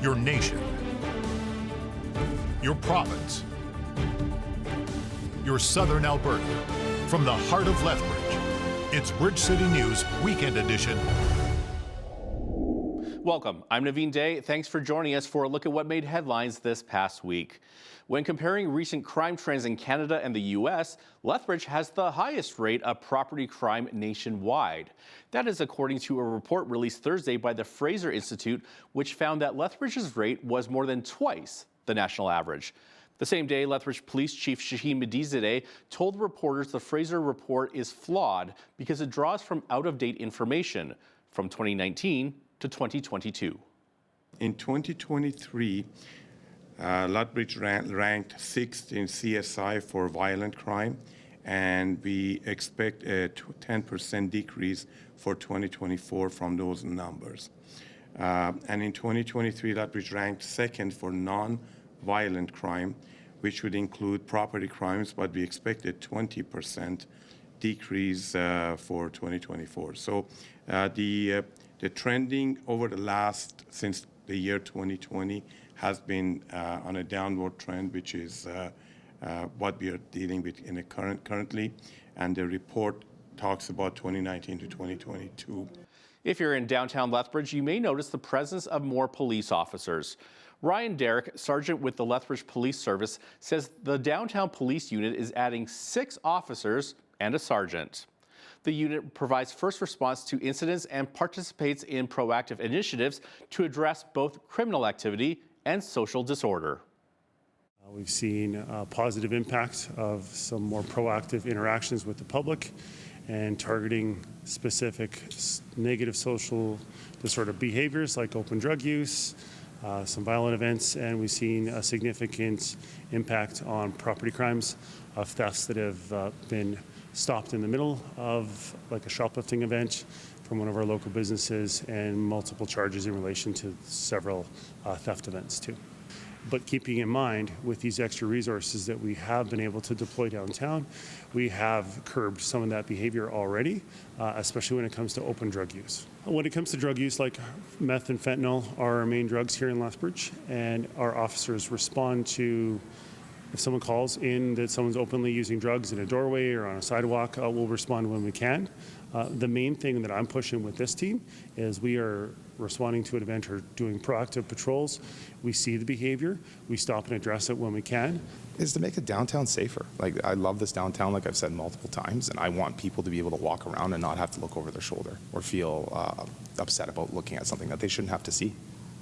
your nation, your province, your southern Alberta. From the heart of Lethbridge, it's Bridge City News Weekend Edition. Welcome, I'm Naveen Day. Thanks for joining us for a look at what made headlines this past week. When comparing recent crime trends in Canada and the U.S., Lethbridge has the highest rate of property crime nationwide. That is according to a report released Thursday by the Fraser Institute, which found that Lethbridge's rate was more than twice the national average. The same day, Lethbridge Police Chief Shaheen Medizadeh told reporters the Fraser report is flawed because it draws from out-of-date information from 2019 to 2022. In 2023, Lethbridge ranked 6th in CSI for violent crime, and we expect a 10% decrease for 2024 from those numbers. And in 2023, Lethbridge ranked 2nd for non-violent crime, which would include property crimes, but we expect a 20% decrease for 2024. So the trending over the since the year 2020 has been on a downward trend, which is what we are dealing with currently. And the report talks about 2019 to 2022. If you're in downtown Lethbridge, you may notice the presence of more police officers. Ryan Derrick, sergeant with the Lethbridge Police Service, says the downtown police unit is adding 6 officers and a sergeant. The unit provides first response to incidents and participates in proactive initiatives to address both criminal activity and social disorder. We've seen a positive impact of some more proactive interactions with the public and targeting specific negative social disorder behaviors like open drug use, some violent events, and we've seen a significant impact on property crimes of thefts that have been stopped in the middle of like a shoplifting event from one of our local businesses, and multiple charges in relation to several theft events too. But keeping in mind, with these extra resources that we have been able to deploy downtown, we have curbed some of that behavior already, especially when it comes to open drug use. When it comes to drug use, like meth and fentanyl are our main drugs here in Lethbridge, and our officers respond to if someone calls in that someone's openly using drugs in a doorway or on a sidewalk, we'll respond when we can. The main thing that I'm pushing with this team is we are responding to an event or doing proactive patrols. We see the behavior, we stop and address it when we can. Is to make a downtown safer. Like, I love this downtown, like I've said multiple times, and I want people to be able to walk around and not have to look over their shoulder or feel upset about looking at something that they shouldn't have to see.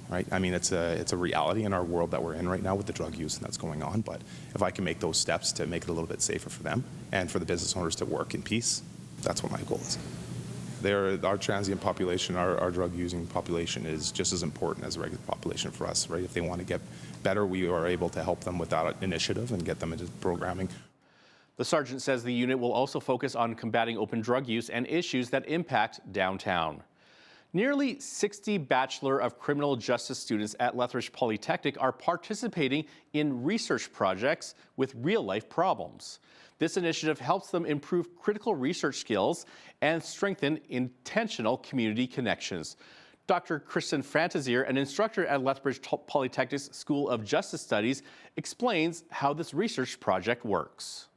Right? I mean, it's a reality in our world that we're in right now with the drug use and that's going on. But if I can make those steps to make it a little bit safer for them and for the business owners to work in peace, that's what my goal is. Our transient population, our drug using population is just as important as the regular population for us. Right? If they want to get better, we are able to help them with that initiative and get them into programming. The sergeant says the unit will also focus on combating open drug use and issues that impact downtown. Nearly 60 Bachelor of Criminal Justice students at Lethbridge Polytechnic are participating in research projects with real-life problems. This initiative helps them improve critical research skills and strengthen intentional community connections. Dr. Kristen Fantasier, an instructor at Lethbridge Polytechnic's School of Justice Studies, explains how this research project works.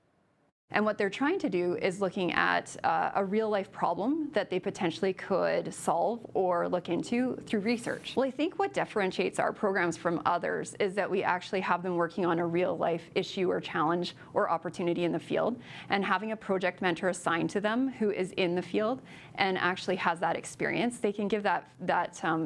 And what they're trying to do is looking at a real-life problem that they potentially could solve or look into through research. Well, I think what differentiates our programs from others is that we actually have them working on a real-life issue or challenge or opportunity in the field, and having a project mentor assigned to them who is in the field and actually has that experience. They can give that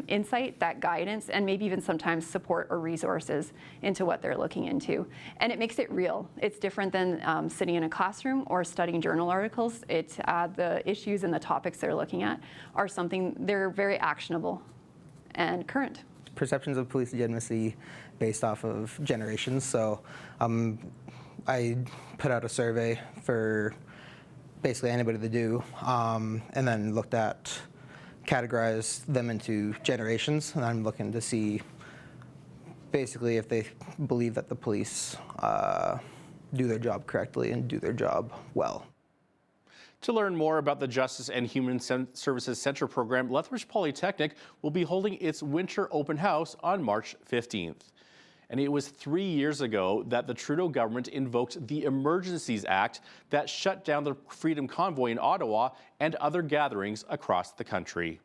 insight, that guidance, and maybe even sometimes support or resources into what they're looking into. And it makes it real. It's different than sitting in a classroom or studying journal articles. The issues and the topics they're looking at are something, they're very actionable and current. Perceptions of police legitimacy based off of generations. So I put out a survey for basically anybody to do, and then looked at, categorized them into generations, and I'm looking to see basically if they believe that the police do their job correctly and do their job well. To learn more about the Justice and Human Services Center program, Lethbridge Polytechnic will be holding its winter open house on March 15th. And it was 3 years ago that the Trudeau government invoked the Emergencies Act that shut down the Freedom Convoy in Ottawa and other gatherings across the country.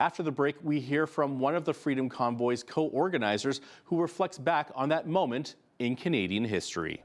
After the break, we hear from one of the Freedom Convoy's co-organizers who reflects back on that moment in Canadian history.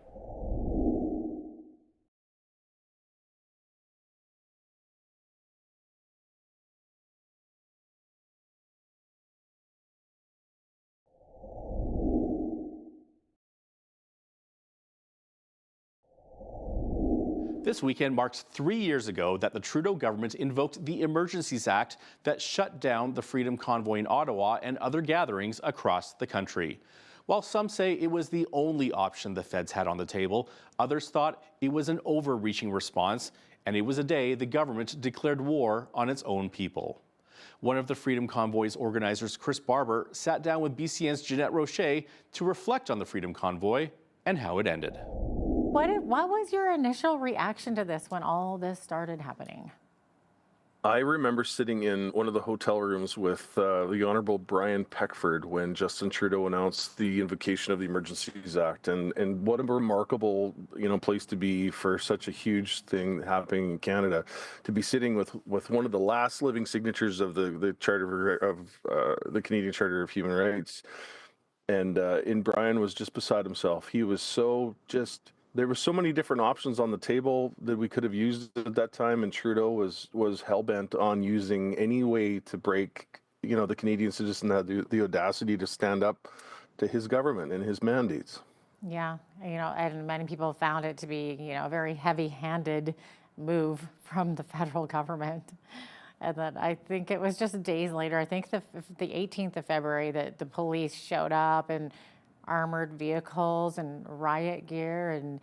This weekend marks 3 years ago that the Trudeau government invoked the Emergencies Act that shut down the Freedom Convoy in Ottawa and other gatherings across the country. While some say it was the only option the feds had on the table, others thought it was an overreaching response, and it was a day the government declared war on its own people. One of the Freedom Convoy's organizers, Chris Barber, sat down with BCN's Jeanette Rocher to reflect on the Freedom Convoy and how it ended. What was your initial reaction to this when all this started happening? I remember sitting in one of the hotel rooms with the Honourable Brian Peckford when Justin Trudeau announced the invocation of the Emergencies Act, and what a remarkable place to be for such a huge thing happening in Canada, to be sitting with one of the last living signatures of the Charter of the Canadian Charter of Human Rights, and Brian was just beside himself. He was there were so many different options on the table that we could have used at that time, and Trudeau was hell-bent on using any way to break, the Canadian citizen had the audacity to stand up to his government and his mandates. Yeah, and many people found it to be, a very heavy-handed move from the federal government. And then I think it was just days later, I think the 18th of February, that the police showed up in armored vehicles and riot gear, and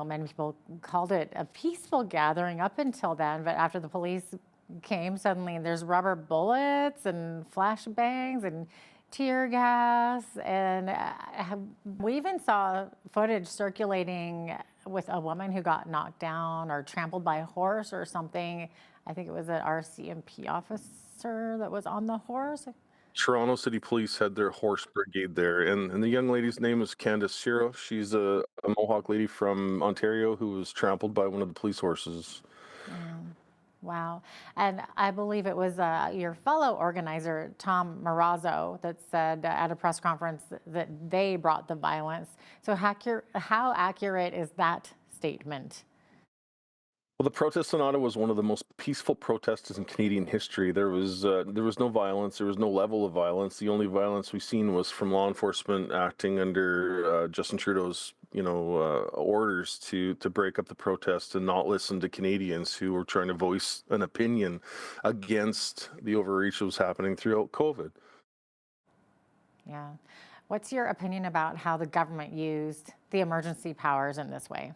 many people called it a peaceful gathering up until then, but after the police came, suddenly there's rubber bullets and flashbangs and tear gas, and we even saw footage circulating with a woman who got knocked down or trampled by a horse or something. I think it was an RCMP officer that was on the horse. Toronto City Police had their horse brigade there, and the young lady's name was Candace Ciro. She's a Mohawk lady from Ontario who was trampled by one of the police horses. Wow. And I believe it was your fellow organizer, Tom Marazzo, that said at a press conference that they brought the violence. So how accurate is that statement? Well, the protest in Ottawa was one of the most peaceful protests in Canadian history. There was no violence. There was no level of violence. The only violence we've seen was from law enforcement acting under Justin Trudeau's, orders to break up the protest and not listen to Canadians who were trying to voice an opinion against the overreach that was happening throughout COVID. Yeah. What's your opinion about how the government used the emergency powers in this way?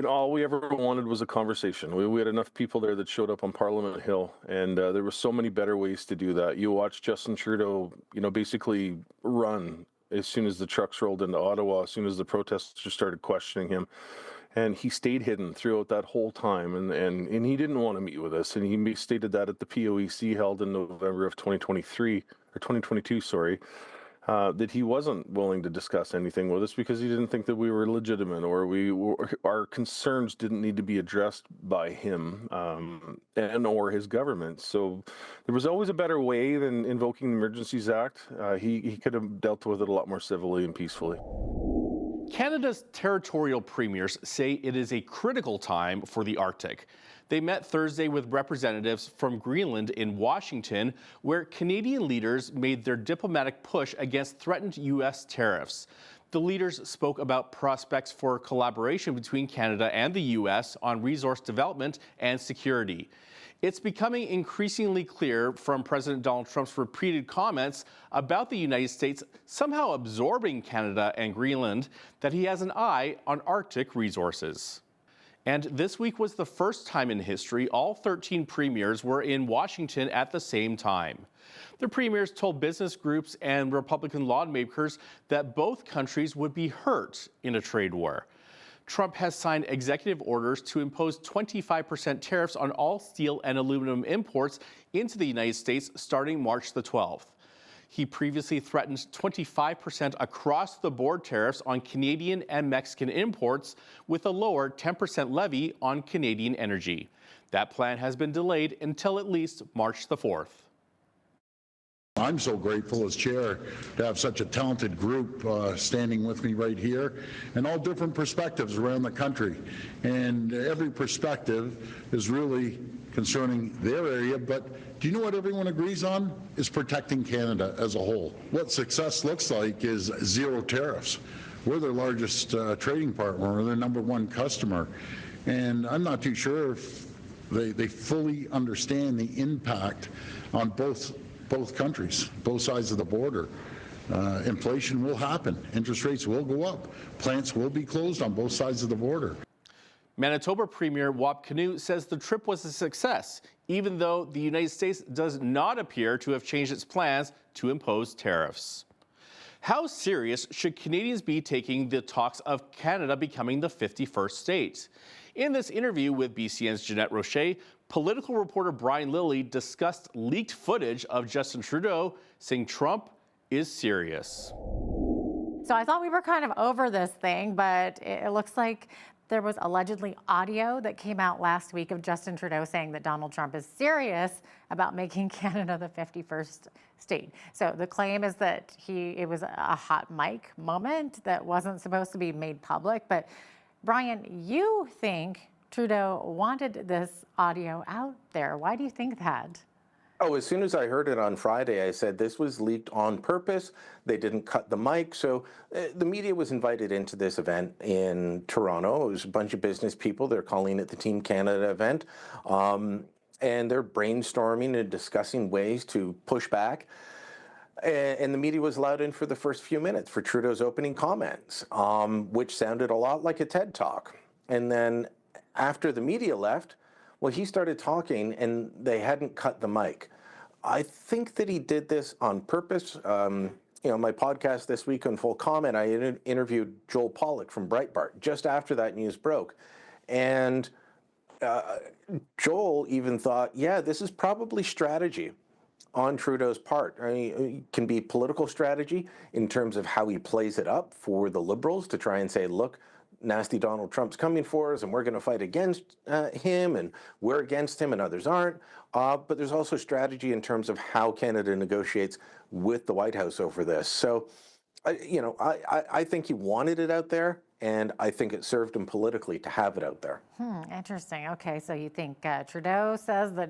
All we ever wanted was a conversation. We had enough people there that showed up on Parliament Hill, and there were so many better ways to do that. You watched Justin Trudeau, basically run as soon as the trucks rolled into Ottawa, as soon as the protesters started questioning him. And he stayed hidden throughout that whole time, and he didn't want to meet with us. And he stated that at the POEC held in November of 2022, that he wasn't willing to discuss anything with us because he didn't think that we were legitimate, or our concerns didn't need to be addressed by him and or his government. So there was always a better way than invoking the Emergencies Act. He could have dealt with it a lot more civilly and peacefully. Canada's territorial premiers say it is a critical time for the Arctic. They met Thursday with representatives from Greenland in Washington, where Canadian leaders made their diplomatic push against threatened U.S. tariffs. The leaders spoke about prospects for collaboration between Canada and the U.S. on resource development and security. It's becoming increasingly clear from President Donald Trump's repeated comments about the United States somehow absorbing Canada and Greenland that he has an eye on Arctic resources. And this week was the first time in history all 13 premiers were in Washington at the same time. The premiers told business groups and Republican lawmakers that both countries would be hurt in a trade war. Trump has signed executive orders to impose 25% tariffs on all steel and aluminum imports into the United States starting March the 12th. He previously threatened 25% across-the-board tariffs on Canadian and Mexican imports, with a lower 10% levy on Canadian energy. That plan has been delayed until at least March the 4th. I'm so grateful as chair to have such a talented group standing with me right here, and all different perspectives around the country. And every perspective is really concerning their area, but do you know what everyone agrees on? Is protecting Canada as a whole. What success looks like is zero tariffs. We're their largest trading partner, we're their #1 customer, and I'm not too sure if they fully understand the impact on both countries, both sides of the border. Inflation will happen. Interest rates will go up. Plants will be closed on both sides of the border. Manitoba Premier Wap Kinew says the trip was a success, even though the United States does not appear to have changed its plans to impose tariffs. How serious should Canadians be taking the talks of Canada becoming the 51st state? In this interview with BCN's Jeanette Rocher, political reporter Brian Lilley discussed leaked footage of Justin Trudeau saying Trump is serious. So I thought we were kind of over this thing, but it looks like there was allegedly audio that came out last week of Justin Trudeau saying that Donald Trump is serious about making Canada the 51st state. So the claim is that it was a hot mic moment that wasn't supposed to be made public. But Brian, you think Trudeau wanted this audio out there. Why do you think that? Oh, as soon as I heard it on Friday, I said this was leaked on purpose. They didn't cut the mic. So the media was invited into this event in Toronto. It was a bunch of business people. They're calling it the Team Canada event. And they're brainstorming and discussing ways to push back. And the media was allowed in for the first few minutes for Trudeau's opening comments, which sounded a lot like a TED Talk. And then after the media left, well, he started talking and they hadn't cut the mic. I think that he did this on purpose. My podcast this week on Full Comment, I interviewed Joel Pollack from Breitbart just after that news broke. And Joel even thought, yeah, this is probably strategy on Trudeau's part. I mean, it can be political strategy in terms of how he plays it up for the Liberals to try and say, look, nasty Donald Trump's coming for us and we're going to fight against him and we're against him and others aren't. But there's also strategy in terms of how Canada negotiates with the White House over this. So, I think he wanted it out there, and I think it served him politically to have it out there. Interesting. Okay, so you think Trudeau says that,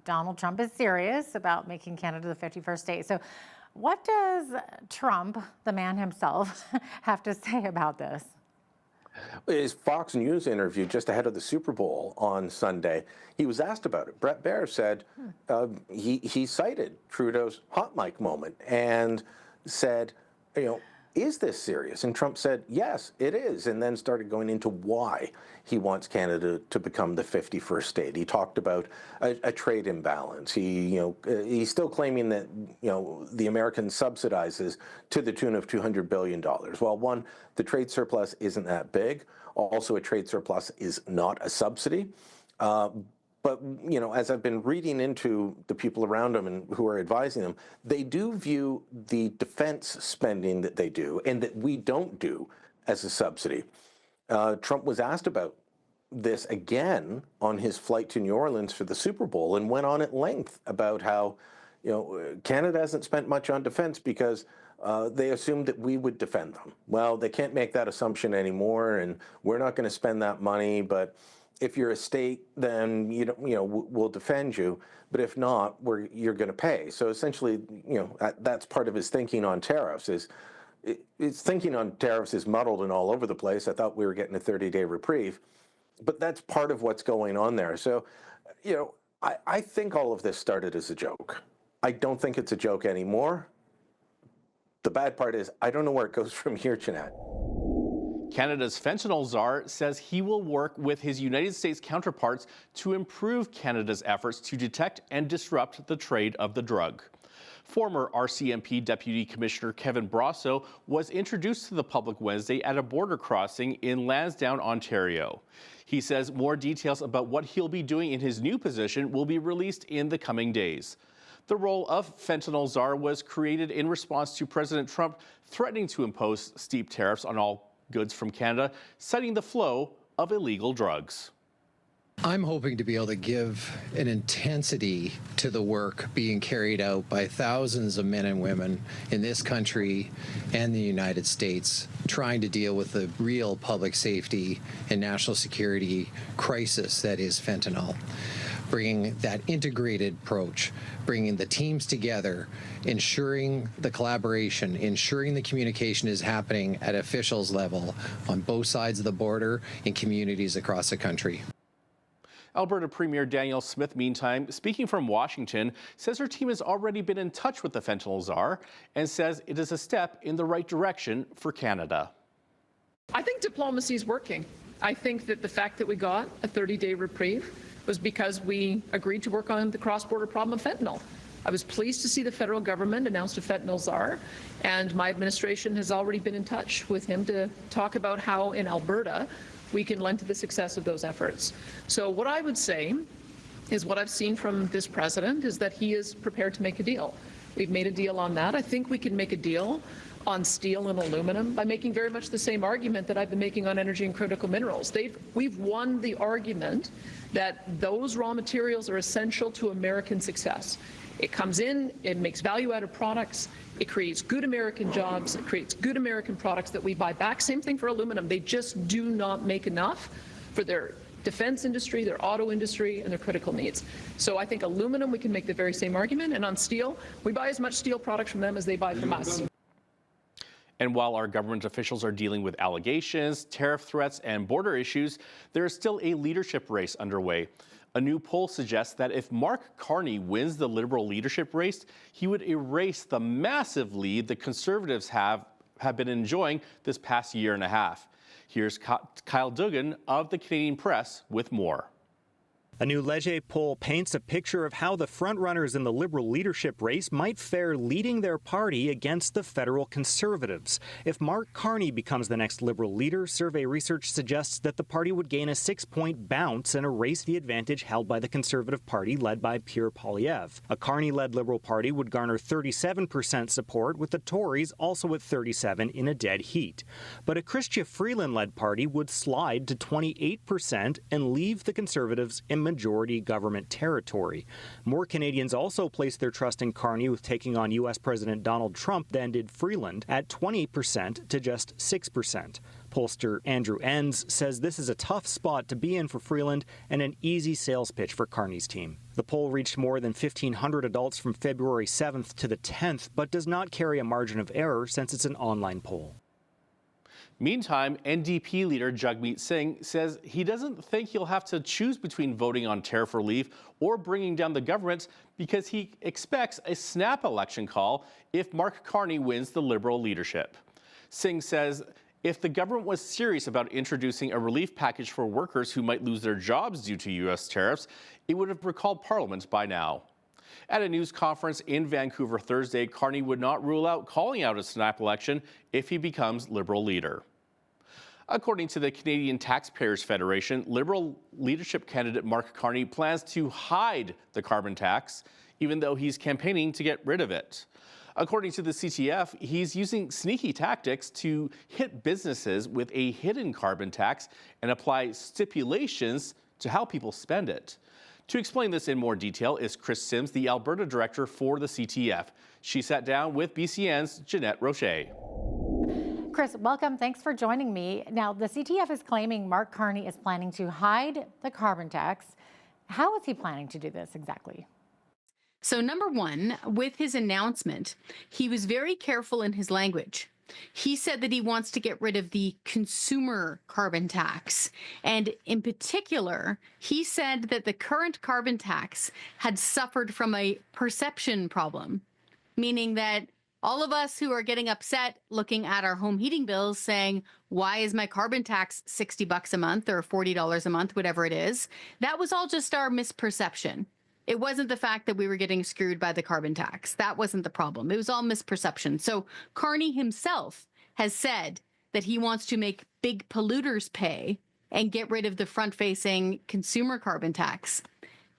Donald Trump is serious about making Canada the 51st state. So what does Trump, the man himself, have to say about this? His Fox News interview just ahead of the Super Bowl on Sunday, he was asked about it. Brett Baer said he cited Trudeau's hot mic moment and said, is this serious? And Trump said, yes, it is, and then started going into why he wants Canada to become the 51st state. He talked about a trade imbalance. He's still claiming that, the Americans subsidizes to the tune of $200 billion. Well, one, the trade surplus isn't that big. Also, a trade surplus is not a subsidy. But, as I've been reading into the people around him and who are advising them, they do view the defense spending that they do and that we don't do as a subsidy. Trump was asked about this again on his flight to New Orleans for the Super Bowl and went on at length about how, Canada hasn't spent much on defense because they assumed that we would defend them. Well, they can't make that assumption anymore, and we're not going to spend that money, but if you're a state, then we'll defend you. But if not, you're going to pay. So essentially, that's part of his thinking on tariffs. His thinking on tariffs is muddled and all over the place. I thought we were getting a 30-day reprieve, but that's part of what's going on there. So, I think all of this started as a joke. I don't think it's a joke anymore. The bad part is I don't know where it goes from here, Jeanette. Canada's fentanyl czar says he will work with his United States counterparts to improve Canada's efforts to detect and disrupt the trade of the drug. Former RCMP Deputy Commissioner Kevin Brasso was introduced to the public Wednesday at a border crossing in Lansdowne, Ontario. He says more details about what he'll be doing in his new position will be released in the coming days. The role of fentanyl czar was created in response to President Trump threatening to impose steep tariffs on all goods from Canada, citing the flow of illegal drugs. I'm hoping to be able to give an intensity to the work being carried out by thousands of men and women in this country and the United States, trying to deal with the real public safety and national security crisis that is fentanyl. Bringing that integrated approach, bringing the teams together, ensuring the collaboration, ensuring the communication is happening at officials level on both sides of the border in communities across the country. Alberta Premier Danielle Smith, meantime, speaking from Washington, says her team has already been in touch with the fentanyl czar and says it is a step in the right direction for Canada. I think diplomacy is working. I think that the fact that we got a 30-day reprieve was because we agreed to work on the cross-border problem of fentanyl. I was pleased to see the federal government announce a fentanyl czar, and my administration has already been in touch with him to talk about how in Alberta we can lend to the success of those efforts. So what I would say is what I've seen from this president is that he is prepared to make a deal. We've made a deal on that. I think we can make a deal on steel and aluminum by making very much the same argument that I've been making on energy and critical minerals. We've won the argument that those raw materials are essential to American success. It comes in, it makes value-added products, it creates good American jobs, it creates good American products that we buy back. Same thing for aluminum. They just do not make enough for their defense industry, their auto industry, and their critical needs. So I think aluminum, we can make the very same argument. And on steel, we buy as much steel products from them as they buy from us. And while our government officials are dealing with allegations, tariff threats, and border issues, there is still a leadership race underway. A new poll suggests that if Mark Carney wins the Liberal leadership race, he would erase the massive lead the Conservatives have been enjoying this past year and a half. Here's Kyle Duggan of the Canadian Press with more. A new Leger poll paints a picture of how the frontrunners in the Liberal leadership race might fare leading their party against the federal Conservatives. If Mark Carney becomes the next Liberal leader, survey research suggests that the party would gain a 6-point bounce and erase the advantage held by the Conservative Party led by Pierre Poilievre. A Carney-led Liberal Party would garner 37% support, with the Tories also at 37% in a dead heat. But a Chrystia Freeland-led party would slide to 28% and leave the Conservatives in majority government territory. More Canadians also placed their trust in Carney with taking on U.S. President Donald Trump than did Freeland, at 28% to just 6%. Pollster Andrew Enns says this is a tough spot to be in for Freeland and an easy sales pitch for Carney's team. The poll reached more than 1,500 adults from February 7th to the 10th, but does not carry a margin of error since it's an online poll. Meantime, NDP leader Jagmeet Singh says he doesn't think he'll have to choose between voting on tariff relief or bringing down the government because he expects a snap election call if Mark Carney wins the Liberal leadership. Singh says if the government was serious about introducing a relief package for workers who might lose their jobs due to U.S. tariffs, it would have recalled Parliament by now. At a news conference in Vancouver Thursday, Carney would not rule out calling out a snap election if he becomes Liberal leader. According to the Canadian Taxpayers Federation, Liberal leadership candidate Mark Carney plans to hide the carbon tax, even though he's campaigning to get rid of it. According to the CTF, he's using sneaky tactics to hit businesses with a hidden carbon tax and apply stipulations to how people spend it. To explain this in more detail is Chris Sims, the Alberta director for the CTF. She sat down with BCN's Jeanette Roche. Chris, welcome. Thanks for joining me. Now, the CTF is claiming Mark Carney is planning to hide the carbon tax. How is he planning to do this exactly? So, number one, with his announcement, he was very careful in his language. He said that he wants to get rid of the consumer carbon tax. And in particular, he said that the current carbon tax had suffered from a perception problem, meaning that all of us who are getting upset looking at our home heating bills saying, why is my carbon tax $60 a month or $40 a month, whatever it is? That was all just our misperception. It wasn't the fact that we were getting screwed by the carbon tax. That wasn't the problem. It was all misperception. So Carney himself has said that he wants to make big polluters pay and get rid of the front-facing consumer carbon tax.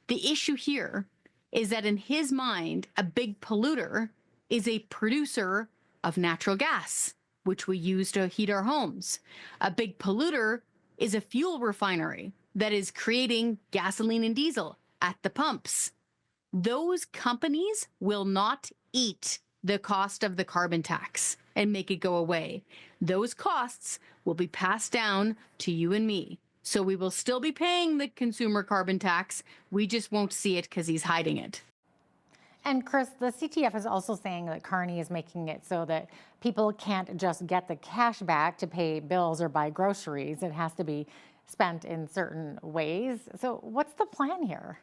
The issue here is that in his mind, a big polluter is a producer of natural gas, which we use to heat our homes. A big polluter is a fuel refinery that is creating gasoline and diesel at the pumps. Those companies will not eat the cost of the carbon tax and make it go away. Those costs will be passed down to you and me. So we will still be paying the consumer carbon tax. We just won't see it because he's hiding it. And Chris, the CTF is also saying that Carney is making it so that people can't just get the cash back to pay bills or buy groceries. It has to be spent in certain ways. So what's the plan here?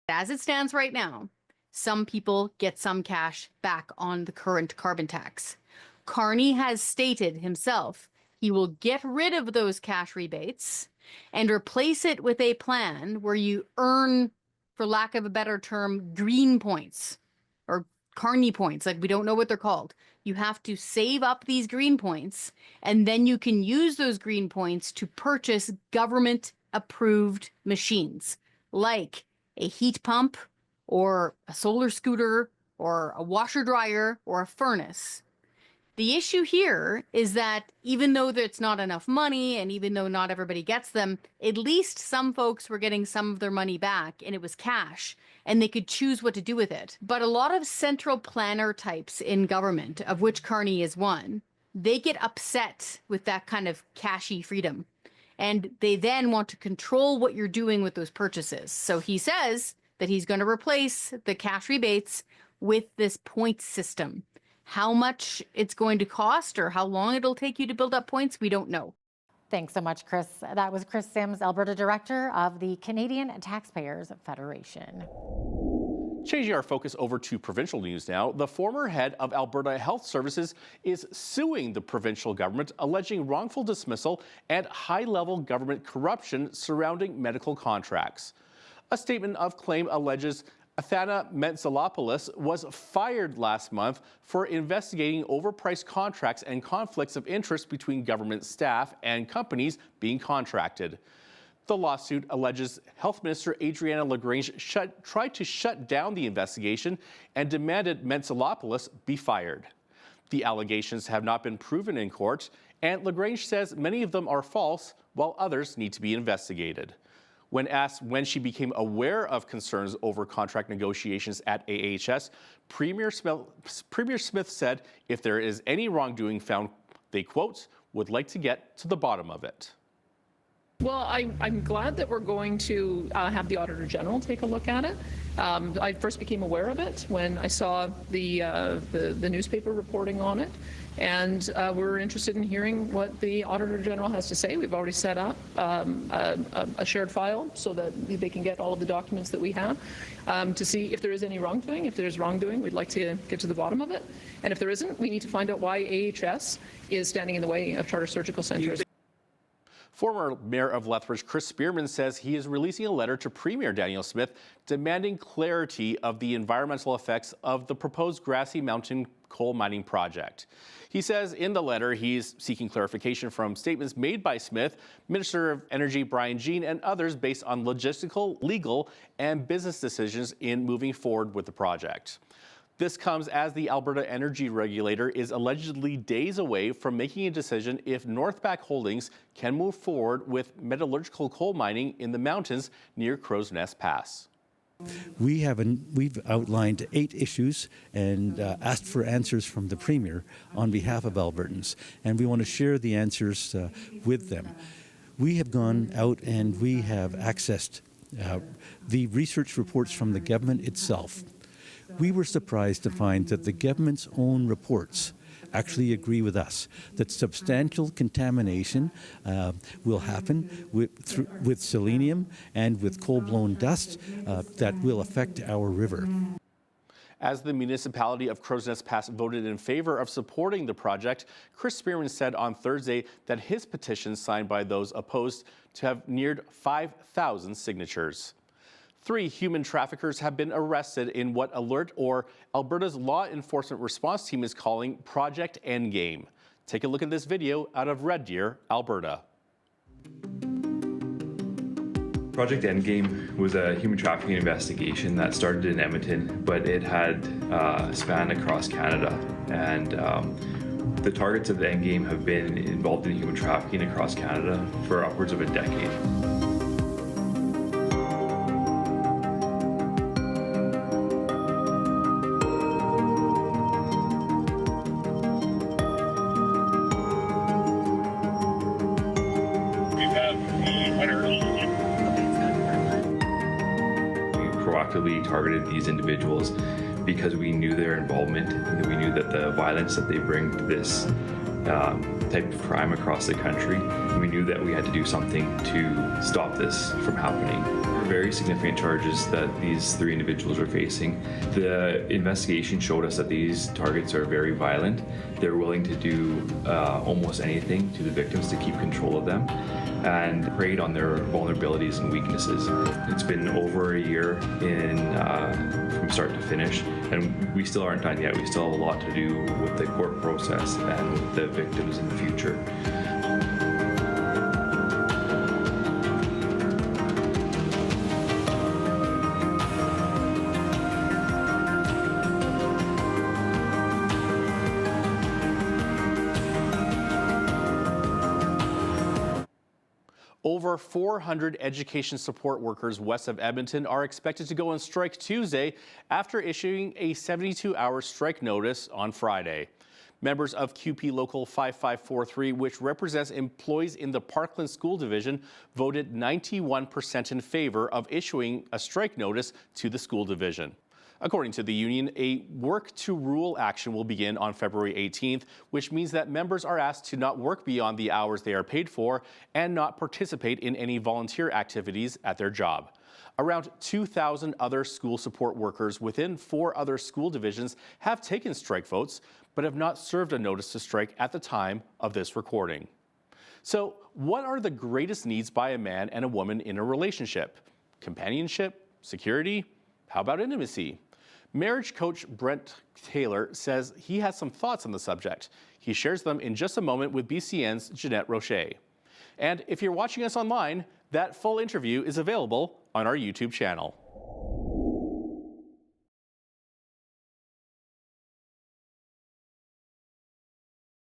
As it stands right now, some people get some cash back on the current carbon tax. Carney has stated himself he will get rid of those cash rebates and replace it with a plan where you earn, for lack of a better term, green points or Carney points, like we don't know what they're called. You have to save up these green points, and then you can use those green points to purchase government-approved machines, like a heat pump or a solar scooter or a washer dryer or a furnace. The issue here is that even though it's not enough money and even though not everybody gets them, at least some folks were getting some of their money back and it was cash and they could choose what to do with it. But a lot of central planner types in government, of which Carney is one, they get upset with that kind of cashy freedom. And they then want to control what you're doing with those purchases. So he says that he's going to replace the cash rebates with this point system. How much it's going to cost or how long it'll take you to build up points, we don't know. Thanks so much, Chris. That was Chris Sims, Alberta Director of the Canadian Taxpayers Federation. Changing our focus over to provincial news now, the former head of Alberta Health Services is suing the provincial government, alleging wrongful dismissal and high-level government corruption surrounding medical contracts. A statement of claim alleges Athana Mentzelopoulos was fired last month for investigating overpriced contracts and conflicts of interest between government staff and companies being contracted. The lawsuit alleges Health Minister Adriana LaGrange tried to shut down the investigation and demanded Mentzelopoulos be fired. The allegations have not been proven in court, and LaGrange says many of them are false, while others need to be investigated. When asked when she became aware of concerns over contract negotiations at AHS, Premier Smith said if there is any wrongdoing found, they, quote, would like to get to the bottom of it. Well, I'm glad that we're going to have the Auditor General take a look at it. I first became aware of it when I saw the newspaper reporting on it, and we're interested in hearing what the Auditor General has to say. We've already set up a shared file so that they can get all of the documents that we have to see if there is any wrongdoing. If there's wrongdoing, we'd like to get to the bottom of it. And if there isn't, we need to find out why AHS is standing in the way of charter surgical centres. Former Mayor of Lethbridge, Chris Spearman, says he is releasing a letter to Premier Daniel Smith demanding clarity of the environmental effects of the proposed Grassy Mountain coal mining project. He says in the letter he's seeking clarification from statements made by Smith, Minister of Energy Brian Jean, and others based on logistical, legal, and business decisions in moving forward with the project. This comes as the Alberta Energy Regulator is allegedly days away from making a decision if Northback Holdings can move forward with metallurgical coal mining in the mountains near Crow's Nest Pass. We've outlined 8 issues and asked for answers from the Premier on behalf of Albertans, and we want to share the answers with them. We have gone out and we have accessed the research reports from the government itself. We were surprised to find that the government's own reports actually agree with us that substantial contamination will happen with selenium and with coal-blown dust that will affect our river. As the municipality of Crow's Nest Pass voted in favor of supporting the project, Chris Spearman said on Thursday that his petition signed by those opposed to have neared 5,000 signatures. 3 human traffickers have been arrested in what Alert, or Alberta's law enforcement response team, is calling Project Endgame. Take a look at this video out of Red Deer, Alberta. Project Endgame was a human trafficking investigation that started in Edmonton, but it had spanned across Canada. And the targets of the Endgame have been involved in human trafficking across Canada for upwards of a decade. Proactively targeted these individuals because we knew their involvement and we knew that the violence that they bring to this type of crime across the country, we knew that we had to do something to stop this from happening. There were very significant charges that these 3 individuals are facing. The investigation showed us that these targets are very violent. They're willing to do almost anything to the victims to keep control of them, and preyed on their vulnerabilities and weaknesses. It's been over a year from start to finish, and we still aren't done yet. We still have a lot to do with the court process and with the victims in the future. Over 400 education support workers west of Edmonton are expected to go on strike Tuesday after issuing a 72-hour strike notice on Friday. Members of QP Local 5543, which represents employees in the Parkland School Division, voted 91% in favor of issuing a strike notice to the school division. According to the union, a work-to-rule action will begin on February 18th, which means that members are asked to not work beyond the hours they are paid for and not participate in any volunteer activities at their job. Around 2,000 other school support workers within 4 other school divisions have taken strike votes, but have not served a notice to strike at the time of this recording. So, what are the greatest needs by a man and a woman in a relationship? Companionship? Security? How about intimacy? Marriage coach Brent Taylor says he has some thoughts on the subject. He shares them in just a moment with BCN's Jeanette Rocher. And if you're watching us online, that full interview is available on our YouTube channel.